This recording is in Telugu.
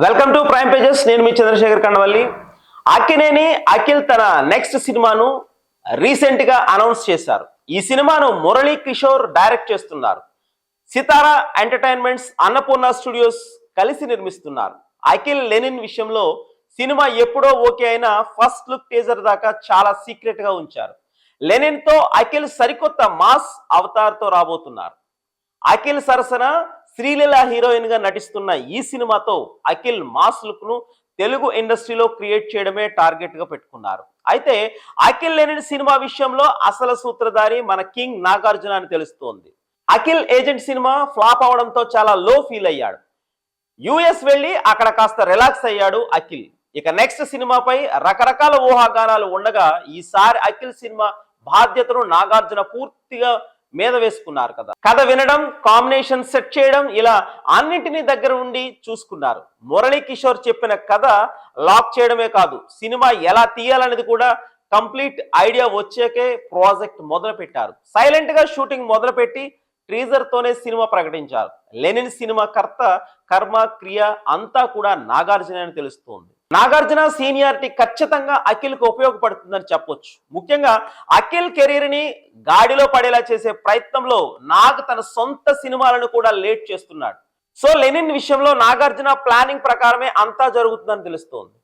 Welcome to prime pages. నేను మీ చంద్రశేఖర్ కండవల్లి. అక్కినేని అఖిల్ తన నెక్స్ట్ సినిమాను రీసెంట్ గా అనౌన్స్ చేశారు. ఈ సినిమాను మురళీ కిషోర్ డైరెక్ట్ చేస్తున్నారు. సితారా ఎంటర్టైన్మెంట్స్, అన్నపూర్ణ స్టూడియోస్ కలిసి నిర్మిస్తున్నారు. అఖిల్ లెనిన్ విషయంలో సినిమా ఎప్పుడో ఓకే అయినా ఫస్ట్ లుక్ టీజర్ దాకా చాలా సీక్రెట్ గా ఉంచారు. లెనిన్ తో అఖిల్ సరికొత్త మాస్ అవతార్ తో రాబోతున్నారు. అఖిల్ సరసన శ్రీలీల హీరోయిన్ గా నటిస్తున్న ఈ సినిమాతో అఖిల్ మాస్ లుక్ ను తెలుగు ఇండస్ట్రీలో క్రియేట్ చేయడమే టార్గెట్ గా పెట్టుకున్నారు. అయితే అఖిల్ లెనిన్ సినిమా విషయంలో అసలు సూత్రధారి మన కింగ్ నాగార్జున అని తెలుస్తోంది. అఖిల్ ఏజెంట్ సినిమా ఫ్లాప్ అవడంతో చాలా లో ఫీల్ అయ్యాడు. యుఎస్ వెళ్ళి అక్కడ కాస్త రిలాక్స్ అయ్యాడు అఖిల్. ఇక నెక్స్ట్ సినిమాపై రకరకాల ఊహాగానాలు ఉండగా ఈసారి అఖిల్ సినిమా బాధ్యతను నాగార్జున పూర్తిగా మీద వేసుకున్నారు కదా. కథ వినడం, కాంబినేషన్ సెట్ చేయడం, ఇలా అన్నింటినీ దగ్గర ఉండి చూసుకున్నారు. మురళీ కిషోర్ చెప్పిన కథ లాక్ చేయడమే కాదు, సినిమా ఎలా తీయాలనేది కూడా కంప్లీట్ ఐడియా వచ్చాకే ప్రాజెక్ట్ మొదలు పెట్టారు. సైలెంట్ గా షూటింగ్ మొదలుపెట్టి ట్రీజర్ తోనే సినిమా ప్రకటించారు. లెనిన్ సినిమా కర్త, కర్మ, క్రియ అంతా కూడా నాగార్జున అని తెలుస్తోంది. నాగార్జున సీనియారిటీ ఖచ్చితంగా అఖిల్ కు ఉపయోగపడుతుందని చెప్పొచ్చు. ముఖ్యంగా అఖిల్ కెరీర్ ని గాడిలో పడేలా చేసే ప్రయత్నంలో నాగ్ తన సొంత సినిమాలను కూడా లేట్ చేస్తున్నాడు. సో లెనిన్ విషయంలో నాగార్జున ప్లానింగ్ ప్రకారమే అంతా జరుగుతుందని తెలుస్తోంది.